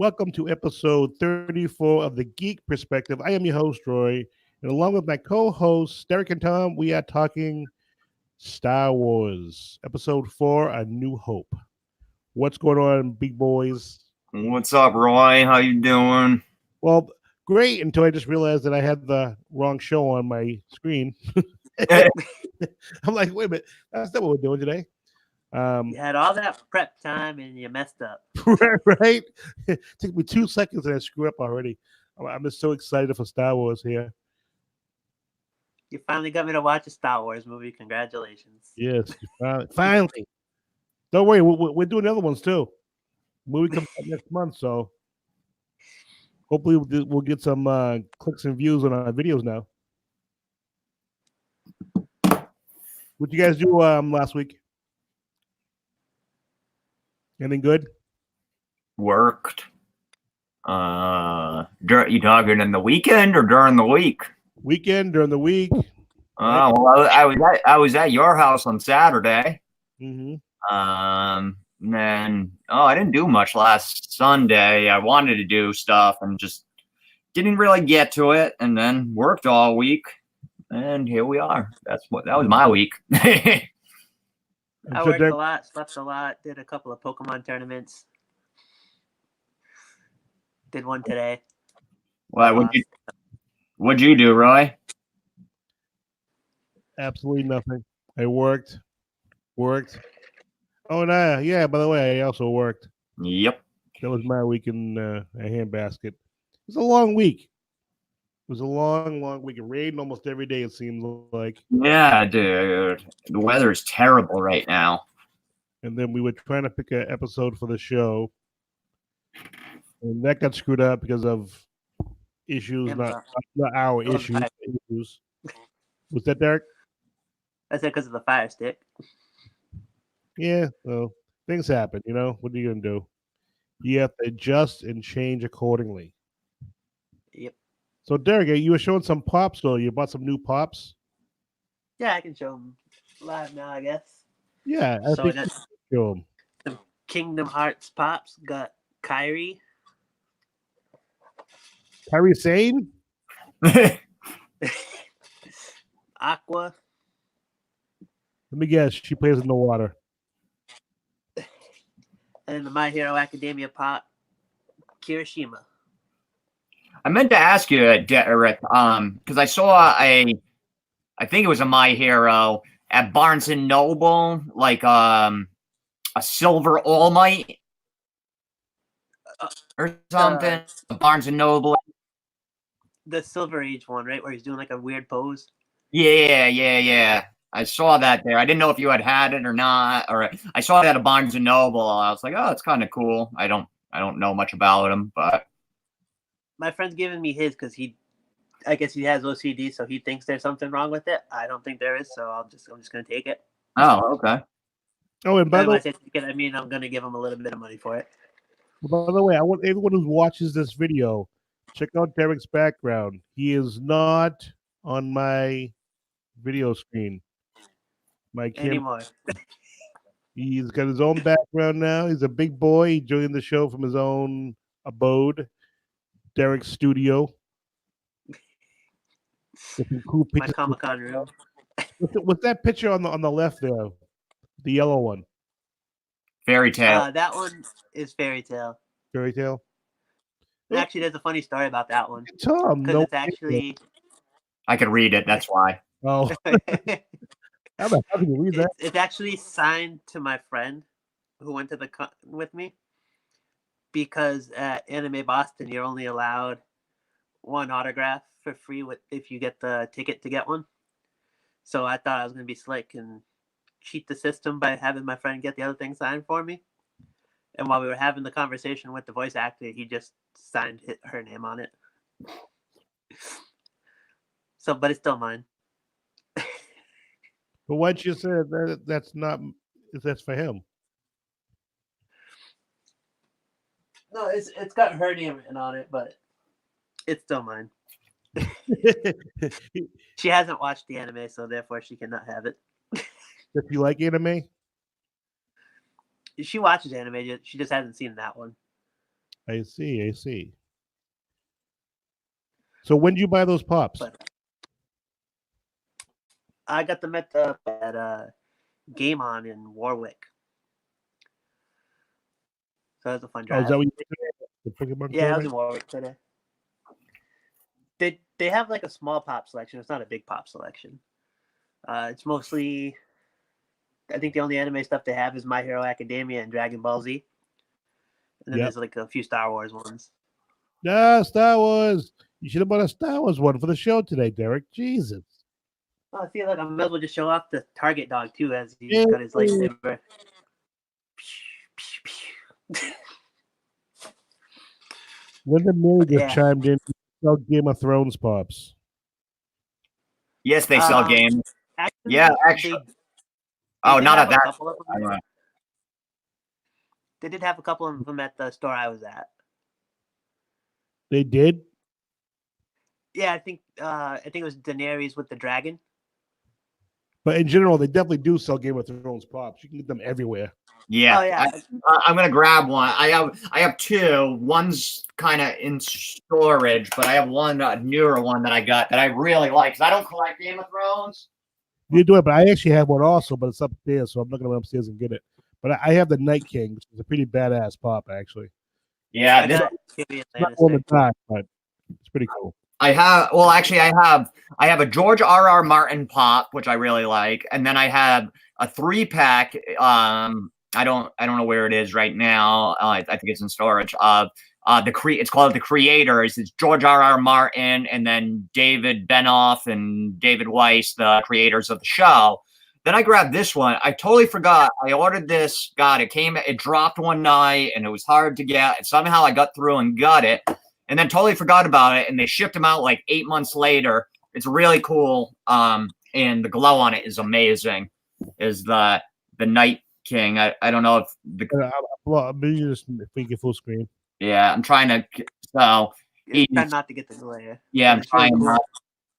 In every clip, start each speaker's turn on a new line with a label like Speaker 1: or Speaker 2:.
Speaker 1: Welcome to episode 34 of the Geek Perspective. I am your host, Roy, and along with my co-hosts, Derek and Tom, we are talking Star Wars, episode 4, A New Hope. What's going on, big boys?
Speaker 2: What's up, Roy? How you doing?
Speaker 1: Well, great, until I just realized that I had the wrong show on my screen. I'm like, wait a minute, that's not what we're doing today.
Speaker 3: You had all that prep time and you messed up.
Speaker 1: Right? It took me 2 seconds and I screw up already. I'm just so excited for Star Wars here.
Speaker 3: You finally got me to watch a Star Wars movie. Congratulations.
Speaker 1: Yes, finally. Don't worry, we're doing other ones too. Movie comes out next month, so hopefully we'll get some clicks and views on our videos now. What you guys do last week? Anything good?
Speaker 2: Worked. You talking in the weekend or during the week?
Speaker 1: Weekend, during the week.
Speaker 2: Well, I was at your house on Saturday.
Speaker 1: Mm-hmm.
Speaker 2: And then I didn't do much last Sunday. I wanted to do stuff and just didn't really get to it. And then worked all week, and here we are. That was my week.
Speaker 3: I worked a lot, slept a lot, did a couple of Pokemon tournaments. Did one today.
Speaker 2: What'd you do, Roy?
Speaker 1: Absolutely nothing. I worked. Oh, no, yeah, by the way, I also worked.
Speaker 2: Yep.
Speaker 1: That was my week in a handbasket. It was a long week. It was a long week. It rained almost every day, it seemed like.
Speaker 2: Yeah, dude. The weather is terrible right now.
Speaker 1: And then we were trying to pick an episode for the show. And that got screwed up because of issues, not our issues. Was that Derek?
Speaker 3: I said because of the Fire Stick.
Speaker 1: Yeah, well, things happen, you know? What are you going to do? You have to adjust and change accordingly.
Speaker 3: Yep.
Speaker 1: So, Derek, you were showing some pops, though. You bought some new pops?
Speaker 3: Yeah, I can show them live now, I guess.
Speaker 1: Yeah, I think you can show them.
Speaker 3: The Kingdom Hearts pops got Kyrie.
Speaker 1: Kyrie Sane?
Speaker 3: Aqua.
Speaker 1: Let me guess. She plays in the water.
Speaker 3: And the My Hero Academia pop, Kirishima.
Speaker 2: I meant to ask you, Derek, because I saw I think it was a My Hero at Barnes and Noble, like a Silver All Might or something. Barnes and Noble.
Speaker 3: The Silver Age one, right, where he's doing like a weird pose.
Speaker 2: Yeah. I saw that there. I didn't know if you had it or not, or I saw that at Barnes and Noble. I was like, oh, it's kind of cool. I don't know much about him, but
Speaker 3: my friend's giving me his because I guess he has OCD, so he thinks there's something wrong with it. I don't think there is, so I'm just gonna take it.
Speaker 2: Oh, okay.
Speaker 1: Oh, and by the way,
Speaker 3: I mean, I'm gonna give him a little bit of money for it.
Speaker 1: By the way, I want everyone who watches this video, check out Derek's background. He is not on my video screen. My camera.
Speaker 3: Anymore.
Speaker 1: He's got his own background now. He's a big boy. He joined the show from his own abode, Derek's studio. Cool
Speaker 3: my Comic-Con room.
Speaker 1: What's that picture on the left there? The yellow one.
Speaker 2: Fairy Tale.
Speaker 3: That one is Fairy Tale.
Speaker 1: Fairy Tale.
Speaker 3: Actually, there's a funny story about that one.
Speaker 1: Tom, no,
Speaker 3: it's actually.
Speaker 2: I could read it. That's why.
Speaker 1: Oh. How can you read that?
Speaker 3: It's actually signed to my friend who went to the con with me, because at Anime Boston you're only allowed one autograph for free if you get the ticket to get one. So I thought I was gonna be slick and cheat the system by having my friend get the other thing signed for me. And while we were having the conversation with the voice actor, he just signed her name on it. So, but it's still mine.
Speaker 1: But why'd you say that's for him?
Speaker 3: No, it's got her name written on it, but it's still mine. She hasn't watched the anime, so therefore she cannot have it.
Speaker 1: Does you like anime?
Speaker 3: She watches anime, she just hasn't seen that one.
Speaker 1: I see. I see. So when did you buy those pops?
Speaker 3: But I got them at Game On in Warwick. So that was a fun
Speaker 1: Oh,
Speaker 3: drive.
Speaker 1: is that what you the Pokemon
Speaker 3: Yeah, I was
Speaker 1: tournament?
Speaker 3: in Warwick today. They have like a small pop selection. It's not a big pop selection. It's mostly, I think the only anime stuff they have is My Hero Academia and Dragon Ball Z. And then
Speaker 1: Yep.
Speaker 3: there's like a few Star Wars ones.
Speaker 1: Yeah, Star Wars. You should have bought a Star Wars one for the show today, Derek. Jesus.
Speaker 3: Oh, I feel like I might as well just show off the Target dog too, as he's
Speaker 1: Yeah.
Speaker 3: got his lightsaber.
Speaker 1: Linda Mary just
Speaker 3: Yeah.
Speaker 1: chimed in. Sell Game of Thrones pops.
Speaker 2: Yes, they sell games.
Speaker 3: Actually,
Speaker 2: Yeah, actually.
Speaker 3: They
Speaker 2: Oh,
Speaker 3: did
Speaker 2: not
Speaker 3: have
Speaker 2: at
Speaker 3: a
Speaker 2: that.
Speaker 3: couple of them. They did have a couple of them at the store I was at.
Speaker 1: They did?
Speaker 3: Yeah, I think it was Daenerys with the dragon.
Speaker 1: But in general, they definitely do sell Game of Thrones pops. You can get them everywhere.
Speaker 2: Yeah,
Speaker 3: Oh yeah.
Speaker 2: I'm gonna grab one. I have two. One's kind of in storage, but I have one newer one that I got that I really like. 'Cause I don't collect Game of Thrones.
Speaker 1: You do it, but I actually have one also, but it's upstairs, so I'm not going to go upstairs and get it. But I have the Night King, which is a pretty badass pop, actually.
Speaker 2: Yeah,
Speaker 3: I
Speaker 2: this,
Speaker 3: got Tyrion
Speaker 1: It's not on the
Speaker 3: Lannister.
Speaker 1: back, but it's pretty cool.
Speaker 2: I have. Well, actually, I have a George R.R. Martin pop, which I really like, and then I have a 3-pack. I don't know where it is right now. I think it's in storage. It's called The Creators. It's George R.R. Martin and then David Benoff and David Weiss, the creators of the show. Then I grabbed this one. I totally forgot. I ordered this. God, it dropped one night and it was hard to get. And somehow I got through and got it. And then totally forgot about it. And they shipped them out like 8 months later. It's really cool. And the glow on it is amazing. Is the Night King. I don't know if the
Speaker 1: Maybe just if we get full screen.
Speaker 2: yeah, I'm trying to so
Speaker 3: Try not to get the glare.
Speaker 2: yeah, I'm
Speaker 3: It's really
Speaker 2: trying
Speaker 3: cool.
Speaker 2: not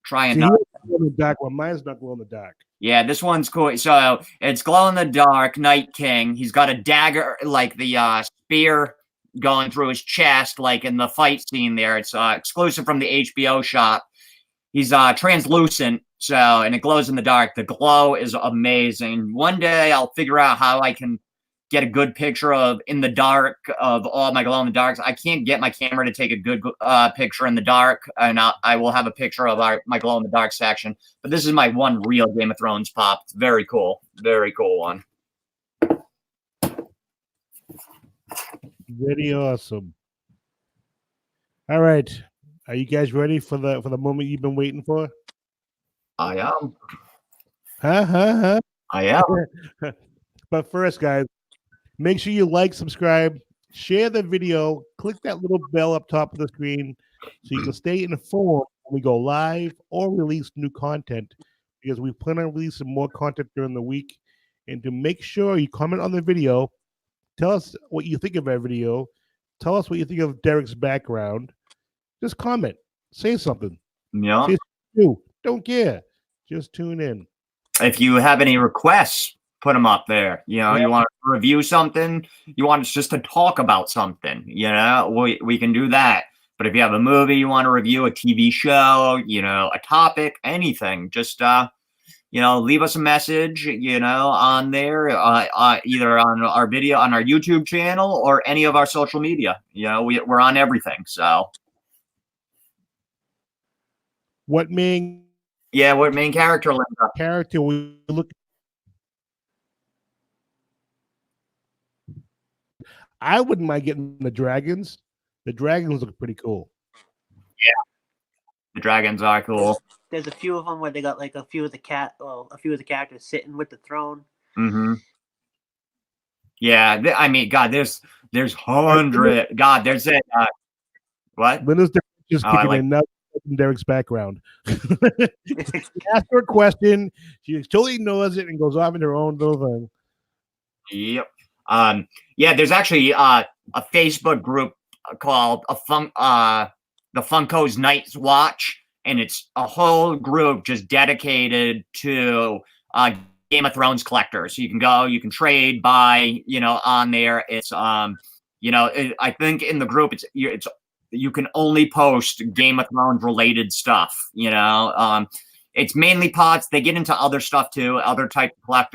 Speaker 2: trying
Speaker 1: See,
Speaker 2: not.
Speaker 1: glow in the dark one. Mine's not glow in the dark.
Speaker 2: Yeah, this one's cool. So it's glow in the dark, Night King. He's got a dagger, like the spear going through his chest, like in the fight scene there. It's exclusive from the HBO shop. He's translucent, so and it glows in the dark. The glow is amazing. One day I'll figure out how I can get a good picture of in the dark of all my glow in the darks. I can't get my camera to take a good picture in the dark, and I will have a picture of my glow in the dark section. But this is my one real Game of Thrones pop. It's very cool one.
Speaker 1: Very awesome. All right. Are you guys ready for the moment you've been waiting for?
Speaker 2: I am.
Speaker 1: Huh?
Speaker 2: I am.
Speaker 1: But first, guys, make sure you like, subscribe, share the video, click that little bell up top of the screen so you can stay informed when we go live or release new content, because we plan on releasing more content during the week. And to make sure you comment on the video, tell us what you think of that video, tell us what you think of Derek's background. Just comment, say something.
Speaker 2: Yeah.
Speaker 1: Say something. Don't care. Just tune in.
Speaker 2: If you have any requests, put them up there. You know, you want to review something, you want us just to talk about something, you know, we can do that. But if you have a movie you want to review, a TV show, you know, a topic, anything, just you know, leave us a message, you know, on there, either on our video, on our YouTube channel, or any of our social media. You know, we're on everything. So,
Speaker 1: What main
Speaker 2: character, Linda?
Speaker 1: character we look? I wouldn't mind getting the dragons. The dragons look pretty cool.
Speaker 2: Yeah, the dragons are cool.
Speaker 3: There's a few of them where they got like a few of the characters sitting with the throne.
Speaker 2: Mm-hmm. Yeah, I mean, God, there's hundred. God, there's it. What?
Speaker 1: Linda's just kicking in now. Derek's background. Ask her a question. She totally knows it and goes off in her own little thing.
Speaker 2: Yep. Yeah, there's actually a Facebook group called the Funko's Night's Watch, and it's a whole group just dedicated to Game of Thrones collectors. So you can go, you can trade, buy, you know, on there. It's I think in the group it's you can only post Game of Thrones related stuff. It's mainly pots. They get into other stuff too, other type of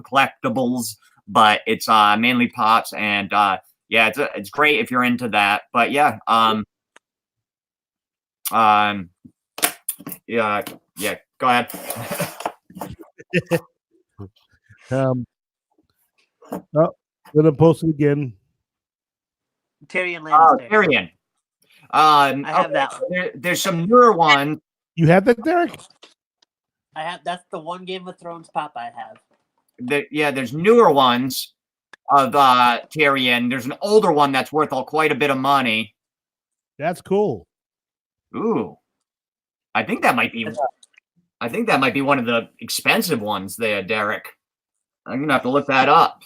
Speaker 2: collectibles, but it's mainly pots. And yeah, it's great if you're into that. But yeah, yeah, Go ahead.
Speaker 1: Gonna post it again.
Speaker 3: Tyrion Lannister.
Speaker 2: Tyrion.
Speaker 3: I have that one.
Speaker 2: There's some newer ones.
Speaker 1: You have that, Derek?
Speaker 3: I have. That's the one Game of Thrones pop I have.
Speaker 2: There's newer ones of Tyrion. There's an older one that's worth quite a bit of money.
Speaker 1: That's cool.
Speaker 2: Ooh, I think that might be one of the expensive ones there, Derek. I'm gonna have to look that up.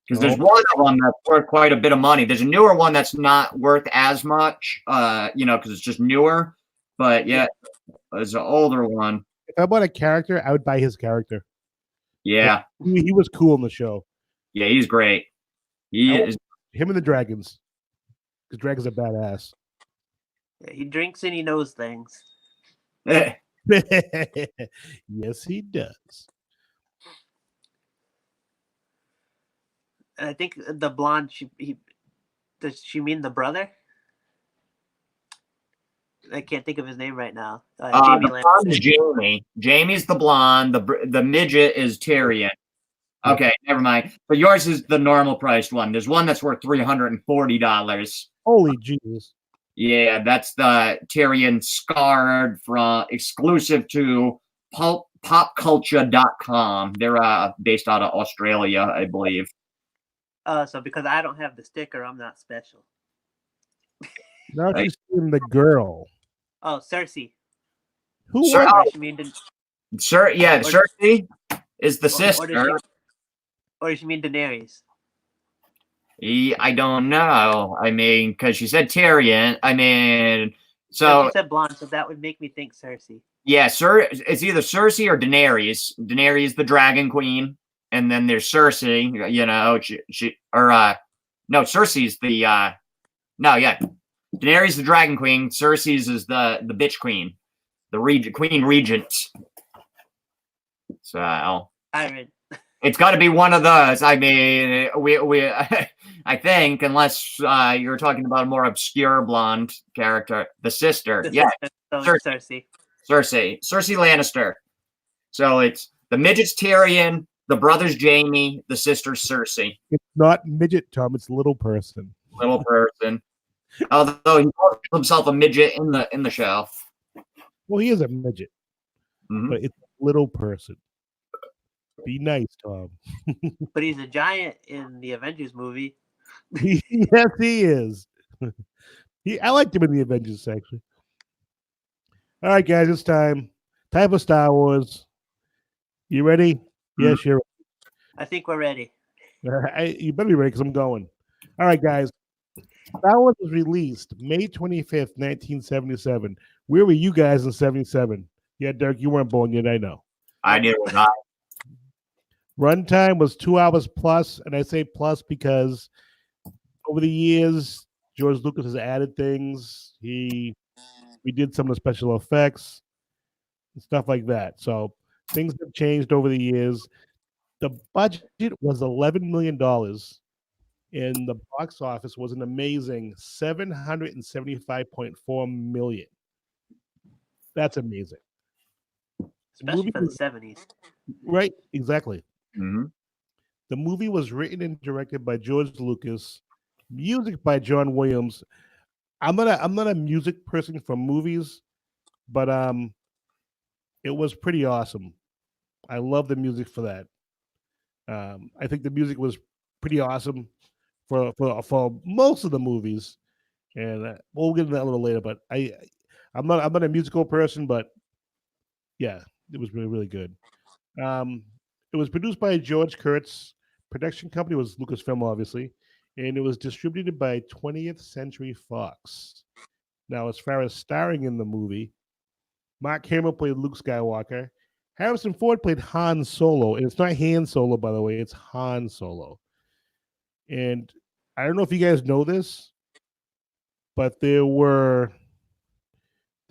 Speaker 2: Because there's one of them that's worth quite a bit of money. There's a newer one that's not worth as much, because it's just newer. But yeah, there's an older one.
Speaker 1: If I bought a character, I would buy his character.
Speaker 2: Yeah.
Speaker 1: He was cool in the show.
Speaker 2: Yeah, he's great. Him
Speaker 1: and the dragons. Because dragons are badass.
Speaker 3: Yeah, he drinks and he knows things.
Speaker 1: Yes, he does.
Speaker 3: I think the blonde, does she mean the brother? I can't think of his name right now.
Speaker 2: Jamie Lannister. Jamie. Jamie's the blonde. The midget is Tyrion. Okay, never mind. But yours is the normal priced one. There's one that's worth $340.
Speaker 1: Holy Jesus.
Speaker 2: Yeah, that's the Tyrion scarred from exclusive to popculture.com. They're based out of Australia, I believe.
Speaker 3: So because I don't have the sticker, I'm not special.
Speaker 1: Now she's seeing the girl.
Speaker 3: Oh, Cersei.
Speaker 1: Who was
Speaker 2: Cersei is the sister.
Speaker 3: Or does she mean Daenerys?
Speaker 2: I don't know. I mean, because she said Tyrion. I mean, so
Speaker 3: she said blonde, so that would make me think Cersei.
Speaker 2: Yeah, it's either Cersei or Daenerys. Daenerys, the Dragon Queen, and then there's Cersei. Cersei's the Daenerys the Dragon Queen. Cersei's is the bitch queen, the Queen Regent. So it's got to be one of those. I mean, we I think, unless you're talking about a more obscure blonde character, the sister. Cersei Lannister. So it's the midget's Tyrion, the brother's Jamie, the sister's Cersei.
Speaker 1: It's not midget, Tom. It's little person.
Speaker 2: Little person. Although he calls himself a midget in the show.
Speaker 1: Well, he is a midget, but it's a little person. Be nice, Tom.
Speaker 3: But he's a giant in the Avengers movie.
Speaker 1: Yes, he is. I liked him in the Avengers, actually. All right, guys, it's time. Time for Star Wars. You ready? Yes, you're ready.
Speaker 3: I think we're ready.
Speaker 1: You better be ready because I'm going. All right, guys. Star Wars was released May 25th, 1977. Where were you guys in 77? Yeah, Derek, you weren't born yet, I know.
Speaker 2: I did not.
Speaker 1: Runtime was 2 hours plus, and I say plus because over the years, George Lucas has added things. We did some of the special effects and stuff like that. So things have changed over the years. The budget was $11 million, and the box office was an amazing $775.4 million. That's amazing.
Speaker 3: Especially for the 70s.
Speaker 1: Right, exactly.
Speaker 2: Mm-hmm.
Speaker 1: The movie was written and directed by George Lucas, music by John Williams. I'm not a music person for movies, but it was pretty awesome. I love the music for that. I think the music was pretty awesome for most of the movies, and we'll get into that a little later. But I'm not a musical person, but yeah, it was really, really good. It was produced by George Kurtz. Production company was Lucasfilm, obviously, and it was distributed by 20th Century Fox. Now, as far as starring in the movie, Mark Hamill played Luke Skywalker. Harrison Ford played Han Solo, and it's not Han Solo, by the way, it's Han Solo. And I don't know if you guys know this, but there were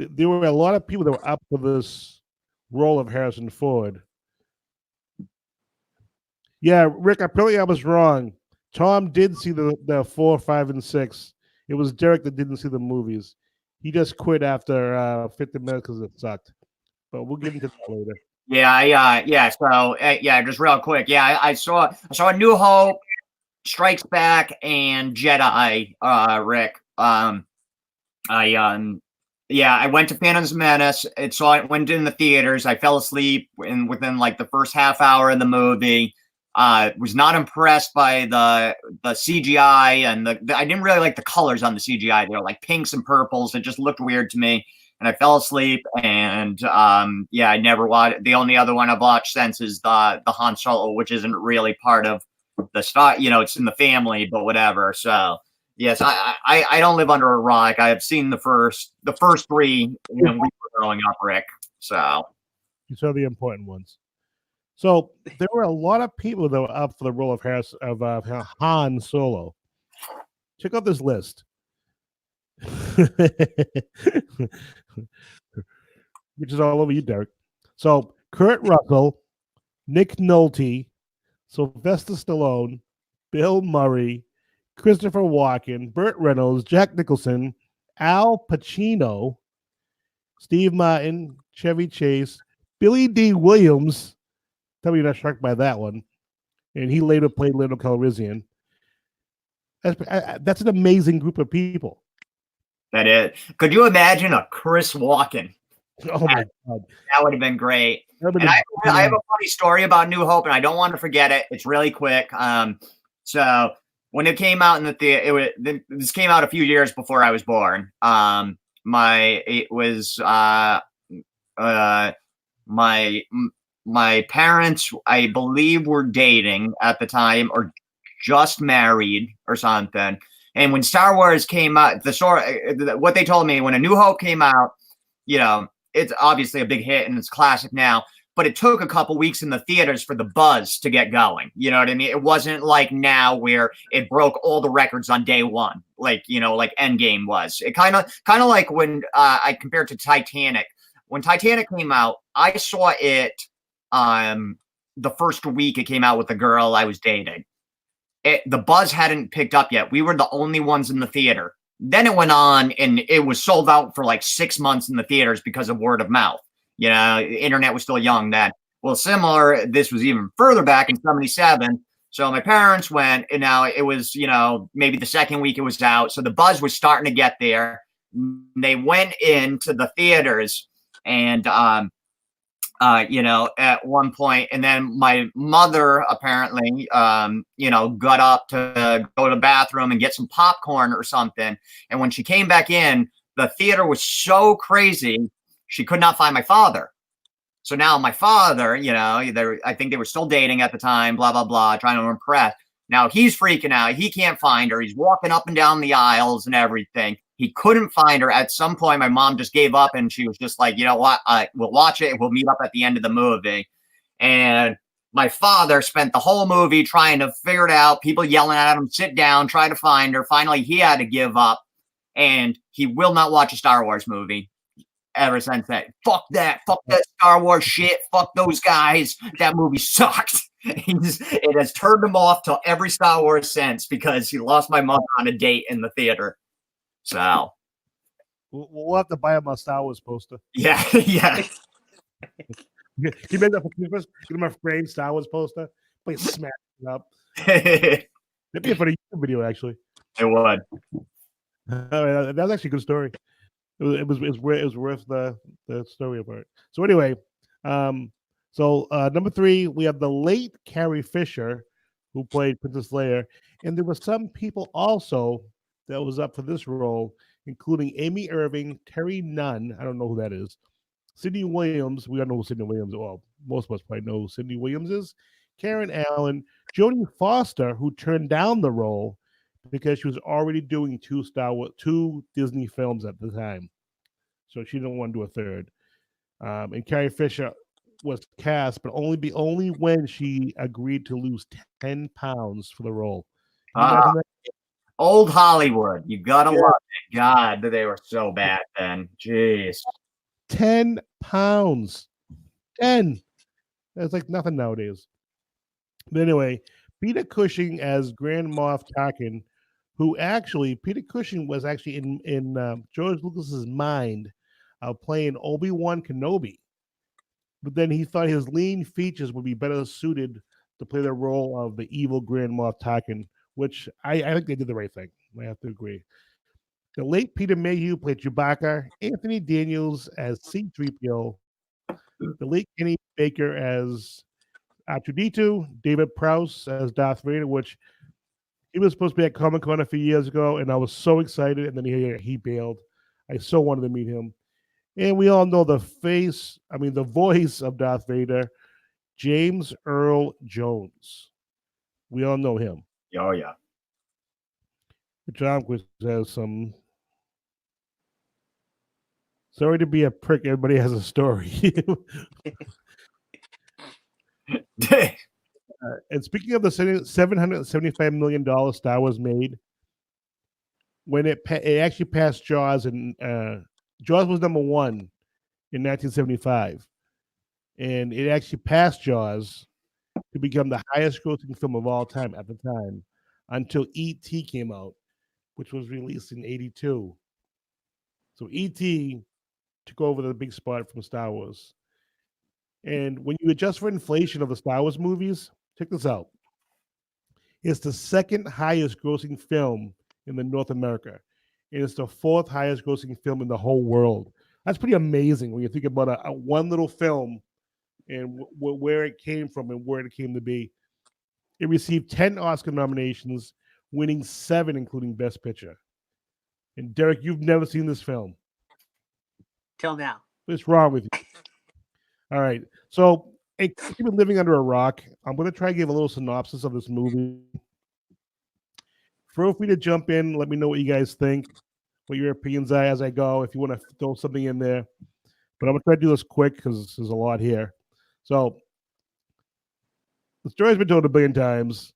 Speaker 1: a lot of people that were up for this role of Harrison Ford. Yeah, Rick, apparently I was wrong. Tom did see the 4, 5, and 6. It was Derek that didn't see the movies. He just quit after 50 minutes because it sucked. But we'll get into that later.
Speaker 2: Yeah. So just real quick. Yeah, I saw A New Hope, Strikes Back, and Jedi. Rick. I went to Phantom's Menace. Went in the theaters. I fell asleep within like the first half hour of the movie. Was not impressed by the CGI and I didn't really like the colors on the CGI. They were like pinks and purples. It just looked weird to me. And I fell asleep. And I never watched. The only other one I've watched since is the Han Solo, which isn't really part of the story. It's in the family, but whatever. So. Yes, I don't live under a rock. I have seen the first 3 when we were growing up, Rick. So
Speaker 1: you saw the important ones. So there were a lot of people that were up for the role of Han Solo. Check out this list, which is all over you, Derek. So Kurt Russell, Nick Nolte, Sylvester Stallone, Bill Murray, Christopher Walken, Burt Reynolds, Jack Nicholson, Al Pacino, Steve Martin, Chevy Chase, Billy D. Williams. Tell me you're not shocked by that one. And he later played Lando Calrissian. That's an amazing group of people.
Speaker 2: That is. Could you imagine a Chris Walken?
Speaker 1: Oh my God.
Speaker 2: That would have been great. And I have a funny story about New Hope, and I don't want to forget it. It's really quick. So when it came out in the theater, this came out a few years before I was born. My parents, I believe, were dating at the time or just married or something. And when Star Wars came out, what they told me when A New Hope came out, it's obviously a big hit and it's classic now. But it took a couple weeks in the theaters for the buzz to get going. You know what I mean? It wasn't like now where it broke all the records on day one, like Endgame was. It kind of like when I compared to Titanic. When Titanic came out, I saw it the first week it came out with the girl I was dating. The buzz hadn't picked up yet. We were the only ones in the theater. Then it went on and it was sold out for like 6 months in the theaters because of word of mouth. The internet was still young then. Well, similar, this was even further back in 77. So my parents went, and now it was, maybe the second week it was out. So the buzz was starting to get there. They went into the theaters and, at one point, and then my mother apparently, got up to go to the bathroom and get some popcorn or something. And when she came back in, the theater was so crazy. She could not find my father. So now my father, I think they were still dating at the time, blah, blah, blah, trying to impress. Now he's freaking out. He can't find her. He's walking up and down the aisles and everything. He couldn't find her. At some point, my mom just gave up and she was just like, you know what? We'll watch it. We'll meet up at the end of the movie. And my father spent the whole movie trying to figure it out. People yelling at him, sit down, try to find her. Finally, he had to give up. And he will not watch a Star Wars movie ever since that. Fuck that Star Wars shit. Fuck those guys. That movie sucked. It has turned him off to every Star Wars since because he lost my mother on a date in the theater. So
Speaker 1: we'll have to buy him a Star Wars poster.
Speaker 2: Yeah.
Speaker 1: Can you make that for Christmas? Get him a framed Star Wars poster. Please smash it up. That'd be a funny YouTube video, actually.
Speaker 2: It would.
Speaker 1: That was actually a good story. It was worth the story part. So anyway, number 3, we have the late Carrie Fisher, who played Princess Leia, and there were some people also that was up for this role, including Amy Irving, Terry Nunn. I don't know who that is. Sidney Williams. We don't know who Sidney Williams is. Well, most of us probably know who Sidney Williams is. Karen Allen, Jodie Foster, who turned down the role because she was already doing 2 Disney films at the time. So she didn't want to do a third. And Carrie Fisher was cast, but only when she agreed to lose 10 pounds for the role. Can you imagine that?
Speaker 2: Old Hollywood. You gotta
Speaker 1: Yeah.
Speaker 2: love it. God, they were so bad then. Jeez.
Speaker 1: 10 pounds. 10. That's like nothing nowadays. But anyway, Peter Cushing as Grand Moff Tarkin, who actually Peter Cushing was actually in George Lucas's mind of playing Obi-Wan Kenobi, but then he thought his lean features would be better suited to play the role of the evil Grand Moff Tarkin, which I think they did the right thing. I have to agree. The late Peter Mayhew played Chewbacca, Anthony Daniels as C-3PO, the late Kenny Baker as R2D2, David Prowse as Darth Vader, which he was supposed to be at Comic Con a few years ago, and I was so excited, and then he bailed. I so wanted to meet him. And we all know the voice of Darth Vader, James Earl Jones. We all know him.
Speaker 2: Oh yeah.
Speaker 1: John Quist has some. Sorry to be a prick. Everybody has a story. And speaking of the $775 million Star Wars made, when it actually passed Jaws, and Jaws was number one in 1975, and it actually passed Jaws to become the highest grossing film of all time at the time until E.T. came out, which was released in 82. So E.T. took over the big spot from Star Wars. And when you adjust for inflation of the Star Wars movies, check this out. It's the second highest grossing film in the North America. And it's the fourth highest grossing film in the whole world. That's pretty amazing when you think about a one little film and where it came from and where it came to be. It received 10 Oscar nominations, winning 7, including Best Picture. And Derek, you've never seen this film.
Speaker 3: Till now.
Speaker 1: What's wrong with you? All right. So, you've been living under a rock. I'm going to try to give a little synopsis of this movie. Feel free to jump in. Let me know what you guys think, what your opinions are as I go, if you want to throw something in there. But I'm going to try to do this quick because there's a lot here. So, the story's been told a billion times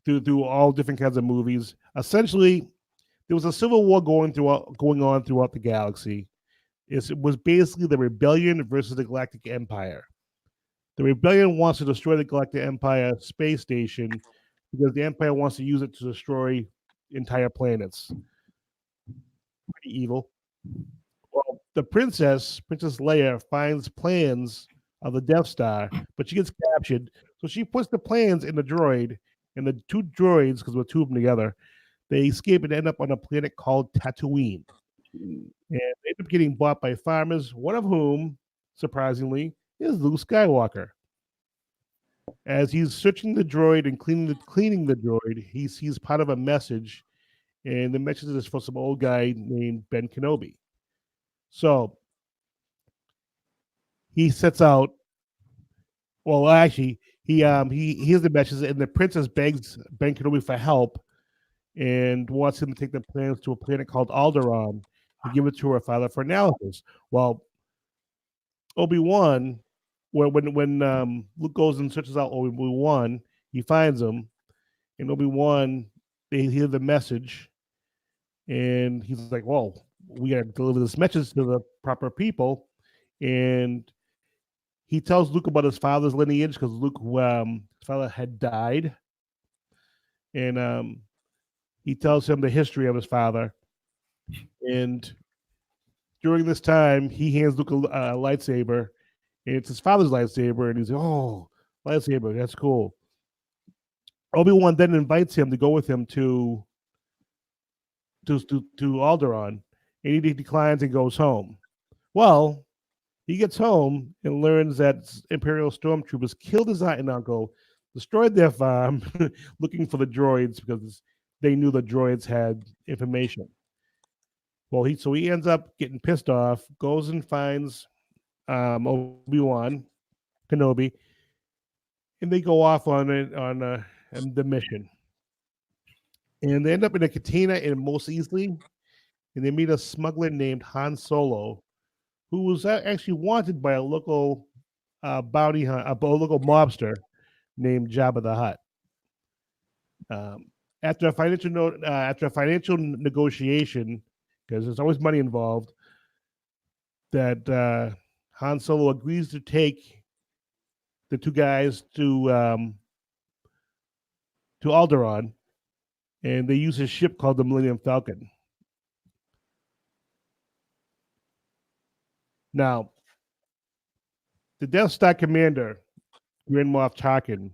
Speaker 1: through all different kinds of movies. Essentially, there was a civil war going on throughout the galaxy. It was basically the rebellion versus the Galactic Empire. The rebellion wants to destroy the Galactic Empire space station because the Empire wants to use it to destroy entire planets. Pretty evil. Well, the Princess Leia, finds plans of the Death Star, but she gets captured. So she puts the plans in the droid, and the two droids, because we're two of them together, they escape and end up on a planet called Tatooine. And they end up getting bought by farmers, one of whom, surprisingly, is Luke Skywalker. As he's searching the droid and cleaning the droid, he sees part of a message, and the message is for some old guy named Ben Kenobi. So he sets out. Well, actually, he hears the message, and the princess begs Ben Kenobi for help, and wants him to take the plans to a planet called Alderaan and give it to her father for analysis. Well, Obi-Wan, when Luke goes and searches out Obi-Wan, he finds him, and Obi-Wan, they hear the message, and he's like, "Whoa, we got to deliver this message to the proper people," and he tells Luke about his father's lineage because Luke, his father had died, and he tells him the history of his father. And during this time, he hands Luke a lightsaber, and it's his father's lightsaber, and he's like, "Oh, lightsaber, that's cool." Obi-Wan then invites him to go with him to Alderaan, and he declines and goes home. Well, he gets home and learns that Imperial stormtroopers killed his aunt and uncle, destroyed their farm, looking for the droids because they knew the droids had information. Well, he ends up getting pissed off, goes and finds Obi-Wan Kenobi, and they go off on the mission. And they end up in a cantina in Mos Eisley, and they meet a smuggler named Han Solo, who was actually wanted by a local a local mobster named Jabba the Hutt. after a financial negotiation, because there's always money involved, that Han Solo agrees to take the two guys to Alderaan, and they use a ship called the Millennium Falcon. Now, the Death Star commander, Grand Moff Tarkin,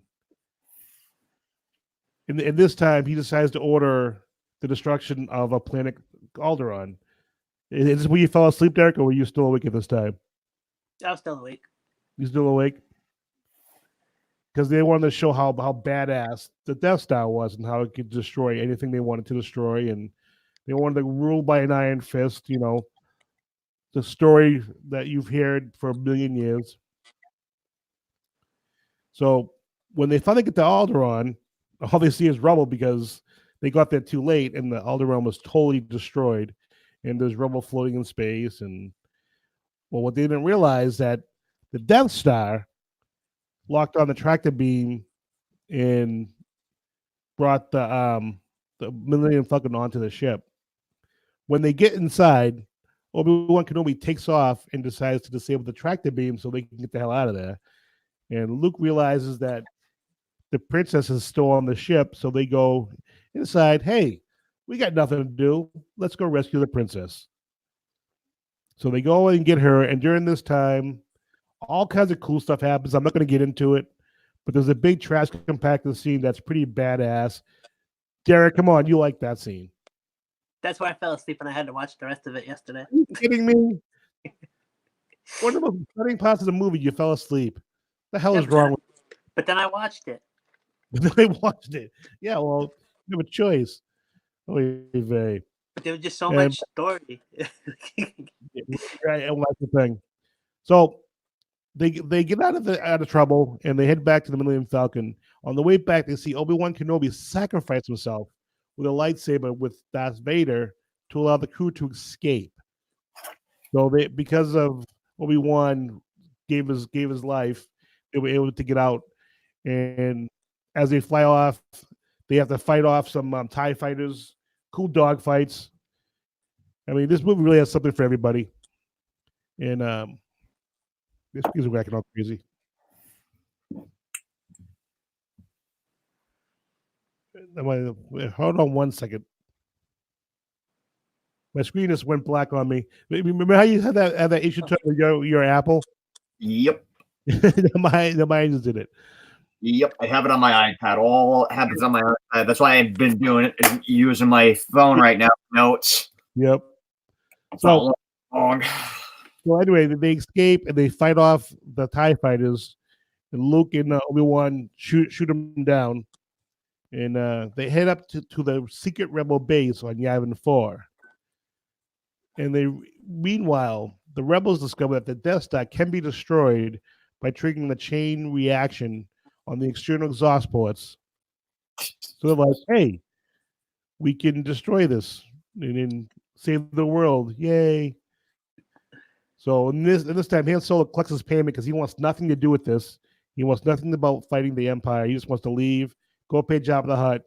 Speaker 1: in this time, he decides to order the destruction of a planet, Alderaan. Is this where you fell asleep, Derek, or were you still awake at this time?
Speaker 3: I was still awake.
Speaker 1: You still awake? Because they wanted to show how badass the Death Star was and how it could destroy anything they wanted to destroy, and they wanted to rule by an iron fist. You know, the story that you've heard for a million years. So when they finally get to Alderaan, all they see is rubble because they got there too late, and the Alderaan was totally destroyed, and there's rubble floating in space. And well, what they didn't realize that the Death Star locked on the tractor beam and brought the Millennium Falcon onto the ship. When they get inside, Obi-Wan Kenobi takes off and decides to disable the tractor beam so they can get the hell out of there. And Luke realizes that the princess is still on the ship, so they go inside. Hey, we got nothing to do. Let's go rescue the princess. So they go and get her, and during this time, all kinds of cool stuff happens. I'm not going to get into it, but there's a big trash compactor scene that's pretty badass. Derek, come on, you like that scene?
Speaker 3: That's why I fell asleep and I had to watch the rest of it yesterday.
Speaker 1: Are you kidding me? One of the most exciting parts of the movie, you fell asleep. The hell is wrong with
Speaker 3: But then I watched it.
Speaker 1: I watched it. Yeah, well, you have a choice.
Speaker 3: But there was just so much story.
Speaker 1: Right, that's the thing. So they get out of trouble and they head back to the Millennium Falcon. On the way back, they see Obi-Wan Kenobi sacrifice himself with a lightsaber with Darth Vader to allow the crew to escape. So because of Obi-Wan gave his life, they were able to get out. And as they fly off, they have to fight off some TIE fighters, cool dog fights. I mean, this movie really has something for everybody. And this is whacking all crazy. Hold on one second. My screen just went black on me. Remember how you had that issue with your Apple?
Speaker 2: Yep.
Speaker 1: Mine just did it.
Speaker 2: Yep, I have it on my iPad. All happens on my iPad. That's why I've been doing it, using my phone right now. Notes.
Speaker 1: Yep.
Speaker 2: So long.
Speaker 1: So anyway, they escape and they fight off the TIE fighters, and Luke and Obi-Wan shoot them down, and they head up to the secret rebel base on Yavin 4. And meanwhile, the rebels discover that the Death Star can be destroyed by triggering the chain reaction on the external exhaust ports. So they're like, hey, we can destroy this and then save the world. Yay. So in this time, Han Solo collects his payment because he wants nothing to do with this. He wants nothing about fighting the Empire. He just wants to leave, go pay Jabba the Hutt,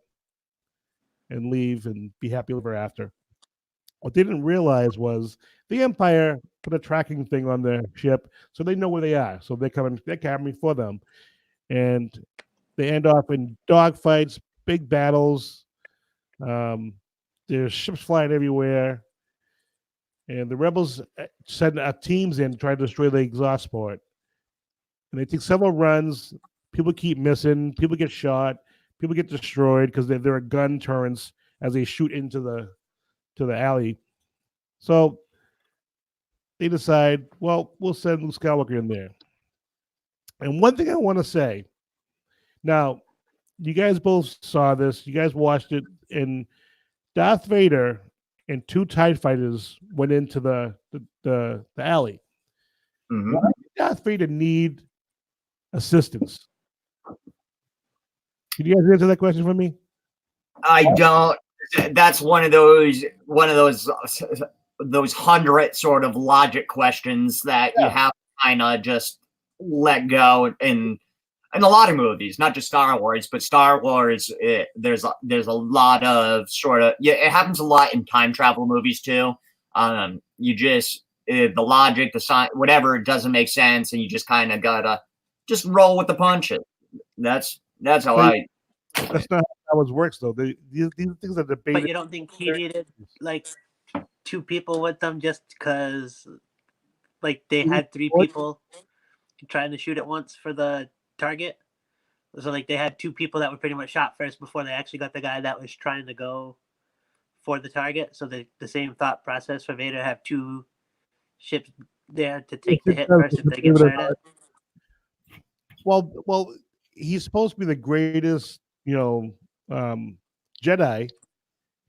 Speaker 1: and leave and be happy ever after. What they didn't realize was the Empire put a tracking thing on their ship, so they know where they are. So they're coming for them. And they end up in dogfights, big battles. There's ships flying everywhere. And the rebels send teams in to try to destroy the exhaust port. And they take several runs. People keep missing. People get shot. People get destroyed because there are gun turrets as they shoot into the alley. So they decide, well, we'll send Luke Skywalker in there. And one thing I want to say, now, you guys both saw this. You guys watched it, and Darth Vader and two TIE fighters went into the alley.
Speaker 2: Mm-hmm.
Speaker 1: Why did Darth Vader need assistance? Can you guys answer that question for me?
Speaker 2: I don't. That's one of those 100 sort of logic questions that you have to kind of just let go. And in a lot of movies, not just Star Wars, but Star Wars, there's a lot of sort of it happens a lot in time travel movies too. You just the logic, the science, whatever, it doesn't make sense, and you just kind of gotta just roll with the punches. That's how
Speaker 1: But
Speaker 2: I.
Speaker 1: that's not how it works, though. These things are
Speaker 3: But
Speaker 1: debated.
Speaker 3: you don't think he needed like two people with them just because like they had three people trying to shoot at once for the target? So like they had two people that were pretty much shot first before they actually got the guy that was trying to go for the target. So the same thought process for Vader, have two ships there to take the hit first if they get fired at.
Speaker 1: Well, he's supposed to be the greatest, Jedi.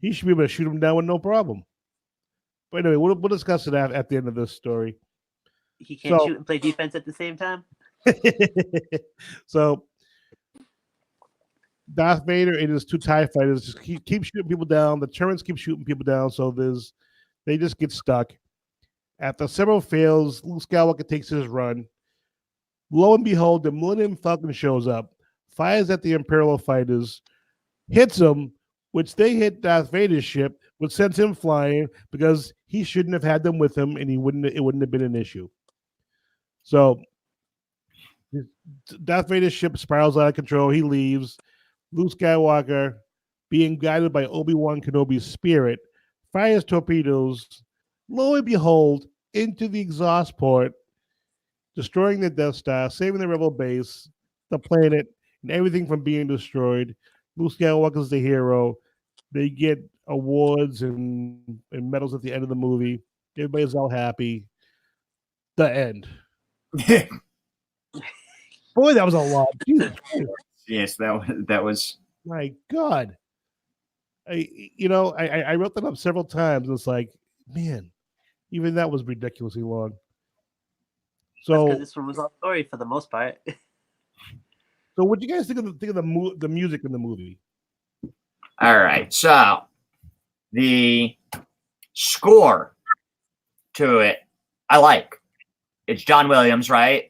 Speaker 1: He should be able to shoot him down with no problem. But anyway, we'll discuss it at the end of this story.
Speaker 3: He can't shoot and play defense at the same time.
Speaker 1: So Darth Vader and his two TIE fighters just keep shooting people down. The turrets keep shooting people down. So they just get stuck. After several fails, Luke Skywalker takes his run. Lo and behold, the Millennium Falcon shows up, fires at the Imperial fighters, hits them, which they hit Darth Vader's ship, which sends him flying because he shouldn't have had them with him, and it wouldn't have been an issue. So Darth Vader's ship spirals out of control. He leaves. Luke Skywalker, being guided by Obi-Wan Kenobi's spirit, fires torpedoes, lo and behold, into the exhaust port, destroying the Death Star, saving the Rebel base, the planet, and everything from being destroyed. Luke Skywalker's the hero. They get awards and medals at the end of the movie. Everybody's all happy. The end. Boy, that was a lot. Jesus Christ.
Speaker 2: Yes, that was.
Speaker 1: My God. I wrote that up several times. It's like, man, even that was ridiculously long. So
Speaker 3: because this one was all story for the most part.
Speaker 1: So what do you guys think of the music in the movie?
Speaker 2: All right, so the score to it, I like. It's John Williams, right?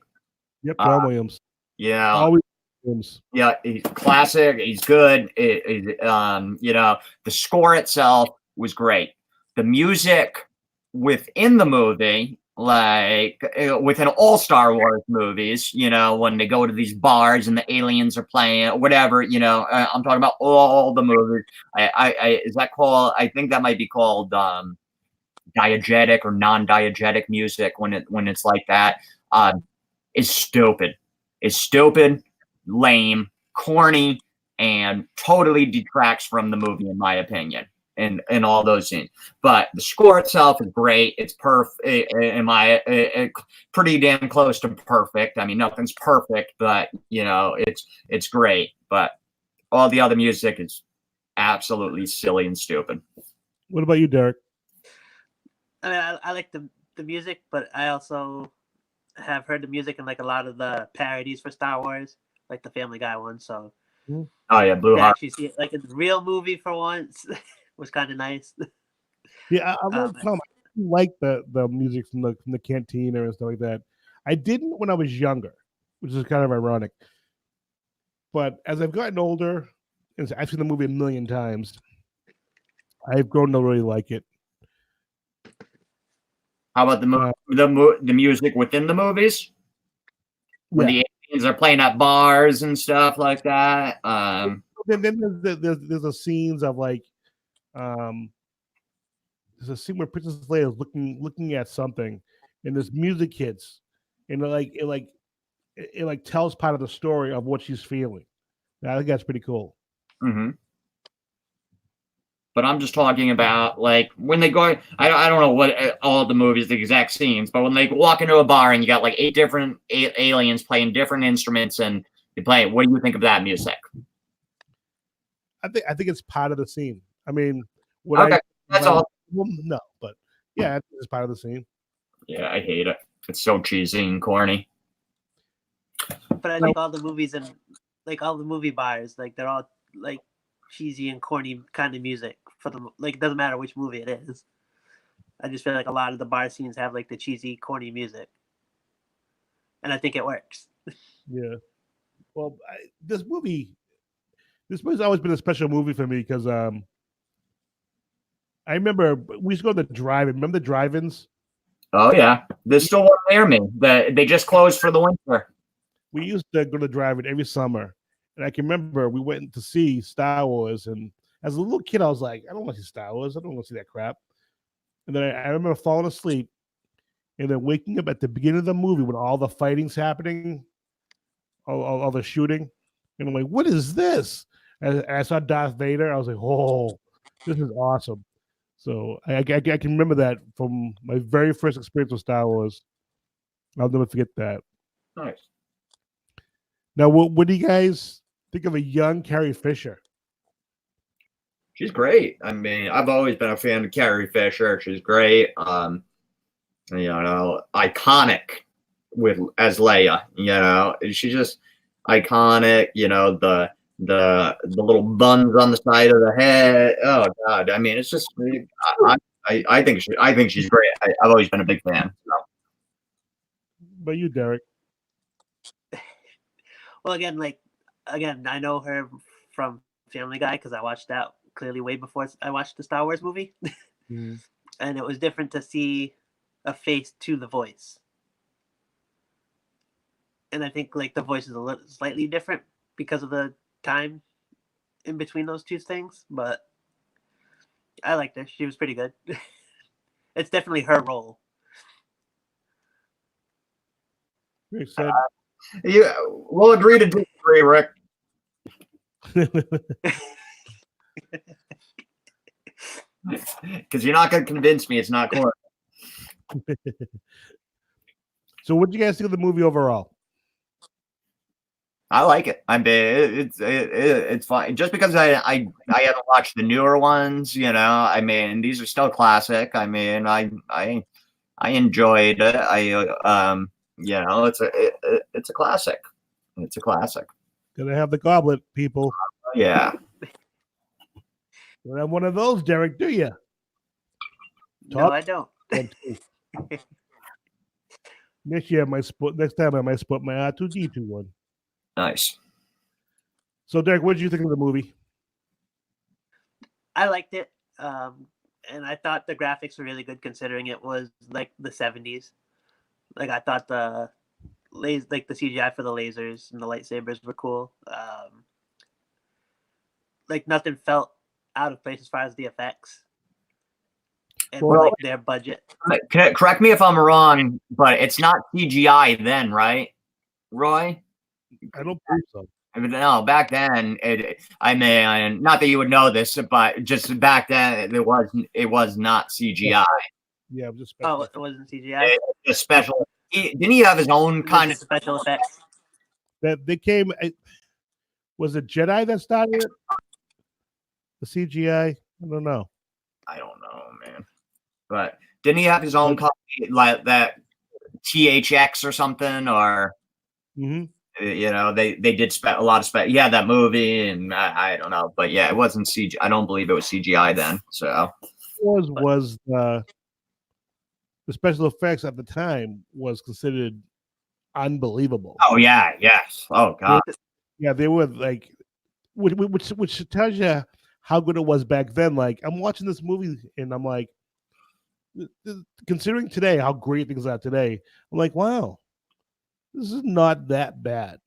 Speaker 1: Yep, John Williams.
Speaker 2: Yeah,
Speaker 1: always Williams.
Speaker 2: Yeah, he's classic. He's good. The score itself was great. The music within the movie, like within all Star Wars movies, when they go to these bars and the aliens are playing, whatever, I'm talking about all the movies. Is that called? I think that might be called diegetic or non-diegetic music when it's like that. Is stupid. It's stupid, lame, corny, and totally detracts from the movie, in my opinion, in all those scenes. But the score itself is great. It's perfect. Pretty damn close to perfect. I mean, nothing's perfect, but it's great. But all the other music is absolutely silly and stupid.
Speaker 1: What about you, Derek?
Speaker 3: I mean, I like the music, but I also have heard the music in like a lot of the parodies for Star Wars, like the Family Guy one. So,
Speaker 2: oh yeah, Blue
Speaker 3: to
Speaker 2: Heart.
Speaker 3: actually see it like in the real movie for once was kind of nice.
Speaker 1: Yeah, I like the music from the cantina and stuff like that. I didn't when I was younger, which is kind of ironic. But as I've gotten older, and I've seen the movie a million times, I've grown to really like it.
Speaker 2: How about the music within the movies? When the aliens are playing at bars and stuff like that.
Speaker 1: Then there's the scenes of like, there's a scene where Princess Leia is looking at something, and this music hits, and it tells part of the story of what she's feeling. I think that's pretty cool.
Speaker 2: Mm-hmm. But I'm just talking about like when they go. I don't know what all the movies, the exact scenes, but when they walk into a bar and you got like 8 different aliens playing different instruments and you play it, what do you think of that music?
Speaker 1: I think it's part of the scene. I mean,
Speaker 2: that's all.
Speaker 1: No, but yeah, it's part of the scene.
Speaker 2: Yeah, I hate it. It's so cheesy and corny.
Speaker 3: But I think all the movies and like all the movie bars, like they're all like cheesy and corny kind of music for them. Like it doesn't matter which movie it is. I just feel like a lot of the bar scenes have like the cheesy, corny music, and I think it works.
Speaker 1: Yeah. Well, this movie's always been a special movie for me because I remember we used to go to the drive-in. Remember the drive-ins?
Speaker 2: Oh yeah, there's still one near me. They just closed for the winter.
Speaker 1: We used to go to the drive-in every summer, and I can remember we went to see Star Wars. And as a little kid, I was like, I don't want to see Star Wars. I don't want to see that crap. And then I remember falling asleep, and then waking up at the beginning of the movie when all the fighting's happening, all the shooting, and I'm like, what is this? And I saw Darth Vader. I was like, oh, this is awesome. So I can remember that from my very first experience with Star Wars. I'll never forget that.
Speaker 2: Nice.
Speaker 1: Now, what do you guys think of a young Carrie Fisher?
Speaker 2: She's great. I mean, I've always been a fan of Carrie Fisher. She's great. Iconic as Leia. She's just iconic. The little buns on the side of the head. Oh God! I mean, it's just. I think she's great. I've always been a big fan. So.
Speaker 1: But you, Derek?
Speaker 3: Well, again, I know her from Family Guy because I watched that clearly way before I watched the Star Wars movie.
Speaker 1: Mm.
Speaker 3: And it was different to see a face to the voice. And I think the voice is a little slightly different because of the time in between those two things, but I liked her. She was pretty good. It's definitely her role.
Speaker 1: Rick said,
Speaker 2: Yeah, we'll agree to disagree, Rick. Because you're not going to convince me it's not correct.
Speaker 1: So, what do you guys think of the movie overall?
Speaker 2: I like it. I mean, it's fine. Just because I haven't watched the newer ones, I mean, these are still classic. I mean, I enjoyed it. It's a classic. It's a classic.
Speaker 1: Gonna have the goblet, people.
Speaker 2: Yeah.
Speaker 1: You don't have one of those, Derek, do you?
Speaker 3: No, I don't.
Speaker 1: Next year, next time I might split my R2D2 one.
Speaker 2: Nice.
Speaker 1: So, Derek, what did you think of the movie?
Speaker 3: I liked it, and I thought the graphics were really good considering it was like the 70s. I thought the CGI for the lasers and the lightsabers were cool. Nothing felt out of place as far as the effects and their budget.
Speaker 2: Correct me if I'm wrong, but it's not CGI then, right, Roy?
Speaker 1: I don't believe so.
Speaker 2: No, back then, not that you would know this, but just back then, it was not CGI.
Speaker 1: Yeah, it was just special.
Speaker 3: Oh, it wasn't CGI.
Speaker 2: Just special. Didn't he have his own kind of
Speaker 3: special effects?
Speaker 1: That they came. Was it Jedi that started it? The CGI? I don't know.
Speaker 2: I don't know, man. But didn't he have his own company like that THX or something? Or they did a lot of he had that movie, and I don't know, but yeah, it wasn't CGI. I don't believe it was CGI then. So
Speaker 1: was the special effects at the time was considered unbelievable.
Speaker 2: Oh yeah, yes. Oh god.
Speaker 1: Yeah, they were which tells you how good it was back then. I'm watching this movie and I'm like, considering today how great things are today, I'm like, wow, this is not that bad.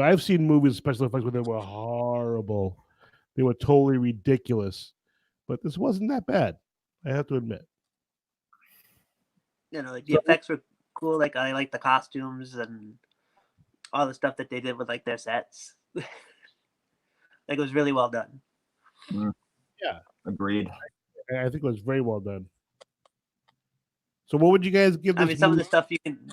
Speaker 1: I've seen movies, special effects, where they were horrible. They were totally ridiculous. But this wasn't that bad, I have to admit.
Speaker 3: The effects were cool. I like the costumes and all the stuff that they did with their sets. It was really well done.
Speaker 1: Yeah,
Speaker 2: agreed.
Speaker 1: I think it was very well done. So, what would you guys give this?
Speaker 3: Some of the stuff you can.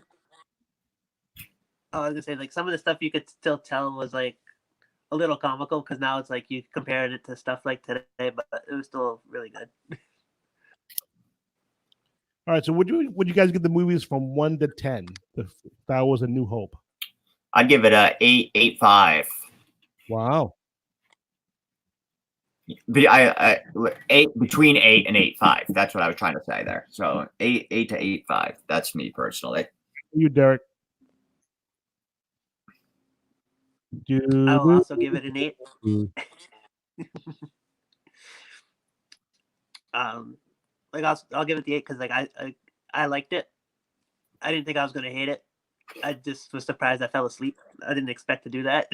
Speaker 3: Oh, I was gonna say some of the stuff you could still tell was a little comical because now it's you compared it to stuff today, but it was still really good.
Speaker 1: All right, so would you guys give the movies from 1 to 10? The Star Wars: A New Hope.
Speaker 2: I'd give it a 8.5.
Speaker 1: Wow.
Speaker 2: I between 8 and 8.5. That's what I was trying to say there. So 8 to 8.5. That's me personally.
Speaker 1: You, Derek.
Speaker 3: I will also give it an 8. Like I'll give it the 8 because like I liked it. I didn't think I was gonna hate it. I just was surprised I fell asleep. I didn't expect to do that,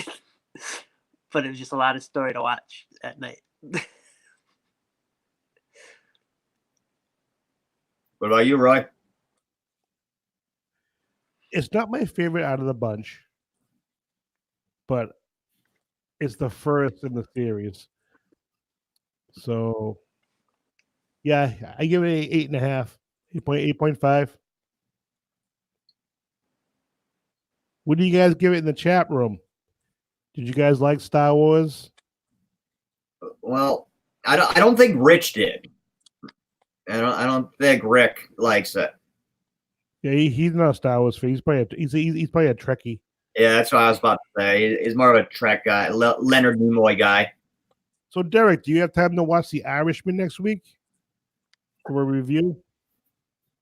Speaker 3: but it was just a lot of story to watch at night.
Speaker 2: What about you, Roy?
Speaker 1: It's not my favorite out of the bunch, but it's the first in the series. So, yeah, I give it an 8.5, 8.5. What do you guys give it in the chat room? Did you guys like Star Wars?
Speaker 2: Well, I don't think Rich did. I don't think Rick likes it.
Speaker 1: Yeah, he's not a Star Wars fan. He's probably a Trekkie.
Speaker 2: Yeah, that's what I was about to say. He's more of a Trek guy, Leonard Nimoy guy.
Speaker 1: So, Derek, do you have time to watch The Irishman next week for a review?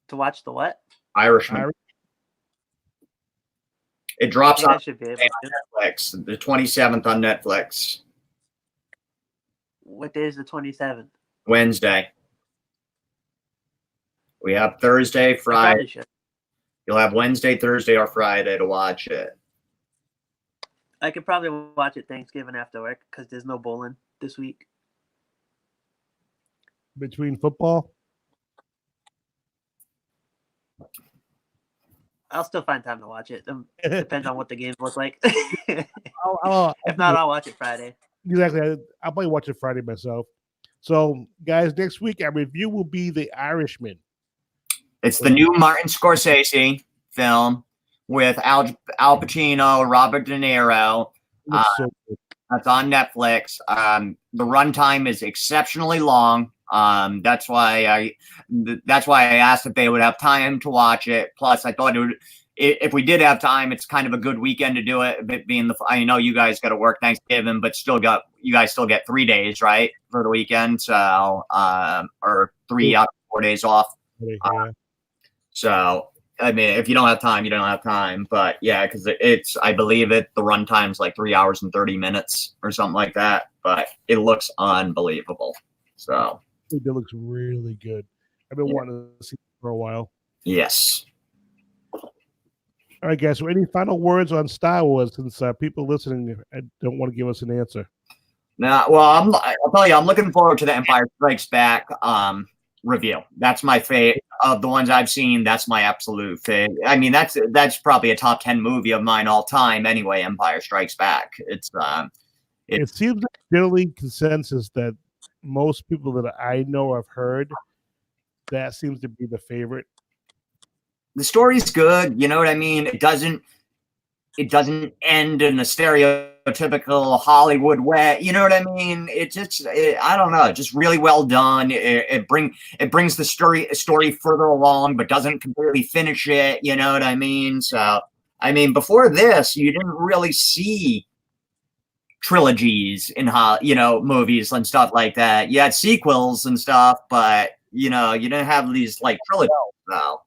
Speaker 3: To watch the what?
Speaker 2: Irishman. It drops
Speaker 3: I
Speaker 2: on
Speaker 3: should be able to.
Speaker 2: Netflix, the 27th on Netflix.
Speaker 3: What day is the 27th?
Speaker 2: Wednesday. We have Thursday, Friday. You'll have Wednesday, Thursday, or Friday to watch it.
Speaker 3: I could probably watch it Thanksgiving after work because there's no bowling this week.
Speaker 1: Between football?
Speaker 3: I'll still find time to watch it. Depends on what the games look like.
Speaker 1: If
Speaker 3: not, I'll watch it Friday.
Speaker 1: Exactly. I'll probably watch it Friday myself. So, guys, next week our review will be The Irishman.
Speaker 2: It's the new Martin Scorsese film with Al Pacino, Robert De Niro. That's on Netflix. The runtime is exceptionally long. That's why I asked if they would have time to watch it. Plus, I thought if we did have time, it's kind of a good weekend to do it. Being I know you guys got to work Thanksgiving, but you guys still get 3 days, right, for the weekend. So, or 3 out of 4 days off. So, I mean, if you don't have time, you don't have time. But yeah, because I believe the runtime's like 3 hours and 30 minutes or something like that. But it looks unbelievable. So
Speaker 1: it looks really good. I've been wanting to see it for a while.
Speaker 2: Yes.
Speaker 1: All right, guys. So, any final words on Star Wars? Since people listening don't want to give us an answer.
Speaker 2: Now, well, I'll tell you, I'm looking forward to the Empire Strikes Back review. That's my favorite of the ones I've seen. That's my absolute favorite. I mean, that's probably a top 10 movie of mine all time. Anyway, Empire Strikes Back. It
Speaker 1: seems like generally consensus that most people that I know have heard that seems to be the favorite.
Speaker 2: The story's good. You know what I mean? It doesn't end in a stereotypical Hollywood way. You know what I mean? I don't know, just really well done. It brings the story further along, but doesn't completely finish it. You know what I mean? So, I mean, before this, you didn't really see trilogies in movies and stuff like that. You had sequels and stuff, but you didn't have these like trilogies. So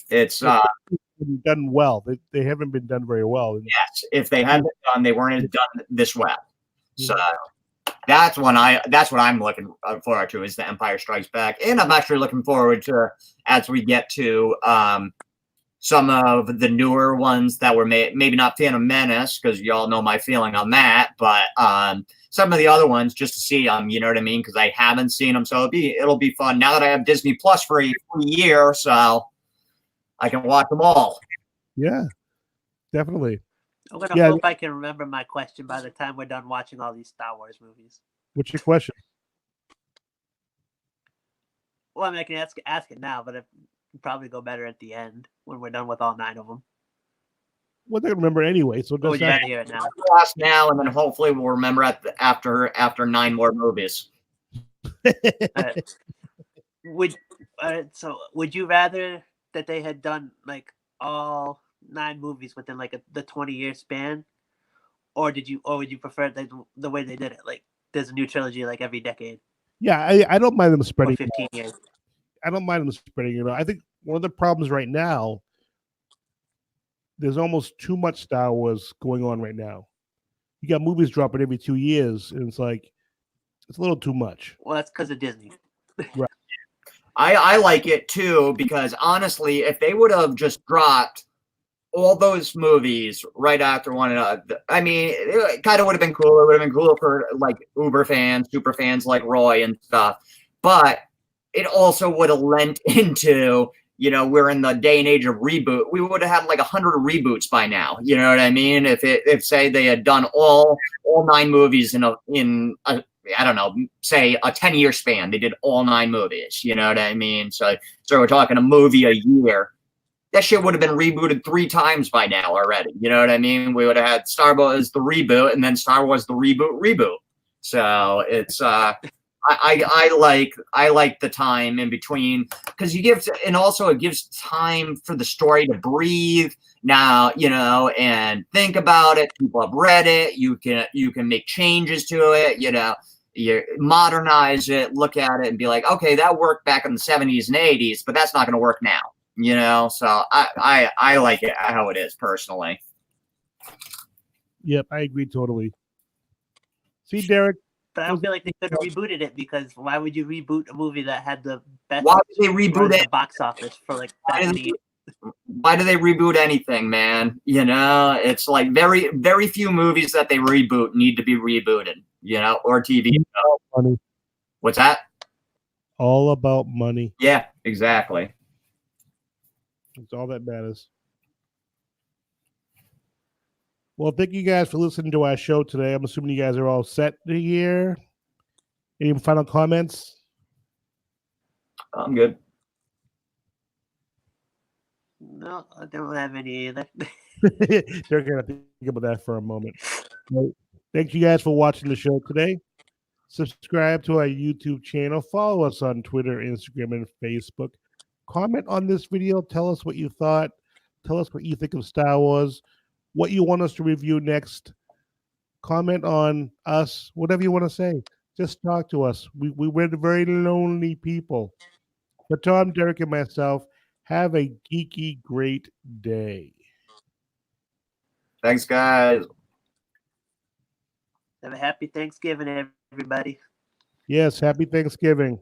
Speaker 2: it's
Speaker 1: done well. They haven't been done very well.
Speaker 2: Yes, if they had been done, they weren't done this well. So that's what I'm looking forward to is the Empire Strikes Back, and I'm actually looking forward to as we get to some of the newer ones that were made. Maybe not Phantom Menace because y'all know my feeling on that, but some of the other ones just to see them. You know what I mean? Because I haven't seen them, so it'll be fun now that I have Disney Plus for a year, so I can watch them all.
Speaker 1: Yeah, definitely.
Speaker 3: I'm going to hope I can remember my question by the time we're done watching all these Star Wars movies.
Speaker 1: What's your question?
Speaker 3: Well, I mean, I can ask it now, but it'll probably go better at the end when we're done with all 9 of them.
Speaker 1: Well, they remember anyway, so
Speaker 3: would you rather hear it now?
Speaker 2: Ask now, and then hopefully we'll remember after 9 more movies.
Speaker 3: Would you rather that they had done like all 9 movies within like the 20-year span, or would you prefer the way they did it? Like there's a new trilogy like every decade.
Speaker 1: Yeah, I don't mind them spreading.
Speaker 3: 15 years.
Speaker 1: I don't mind them spreading. I think one of the problems right now, there's almost too much Star Wars going on right now. you got movies dropping every 2 years, and it's like it's a little too much.
Speaker 3: Well, that's because of Disney.
Speaker 2: I like it too because honestly, if they would have just dropped all those movies right after one another, I mean, it kind of would have been cool. It would have been cool for like Uber fans, super fans like Roy and stuff. But it also would have lent into, we're in the day and age of reboot. We would have had like 100 reboots by now. You know what I mean? If say they had done all 9 movies in a I don't know, say a 10-year span, they did all 9 movies. You know what I mean? So we're talking a movie a year. That shit would have been rebooted 3 times by now already. You know what I mean? We would have had Star Wars the reboot, and then Star Wars the reboot. So it's I like the time in between because it gives time for the story to breathe now, and think about it. People have read it. You can make changes to it. You modernize it, look at it, and be like, okay, that worked back in the 70s and 80s, but that's not going to work now. So I like it how it is personally.
Speaker 1: Yep, I agree totally. See, Derek.
Speaker 3: But I don't feel like they could have rebooted it because why would you reboot a movie that had the best?
Speaker 2: Why would they reboot it?
Speaker 3: The box office for like that many.
Speaker 2: Why do they reboot anything, man? It's like very, very few movies that they reboot need to be rebooted, or TV.
Speaker 1: Money.
Speaker 2: What's that?
Speaker 1: All about money.
Speaker 2: Yeah, exactly.
Speaker 1: It's all that matters. Well, thank you guys for listening to our show today. I'm assuming you guys are all set here. Any final comments?
Speaker 2: I'm good.
Speaker 3: No, I don't have any either.
Speaker 1: They're going to think about that for a moment. Well, thank you guys for watching the show today. Subscribe to our YouTube channel. Follow us on Twitter, Instagram, and Facebook. Comment on this video. Tell us what you thought. Tell us what you think of Star Wars. What you want us to review next. Comment on us. Whatever you want to say. Just talk to us. We're very lonely people. But Tom, Derek, and myself, have a geeky great day.
Speaker 2: Thanks, guys.
Speaker 3: Have a happy Thanksgiving, everybody.
Speaker 1: Yes, happy Thanksgiving.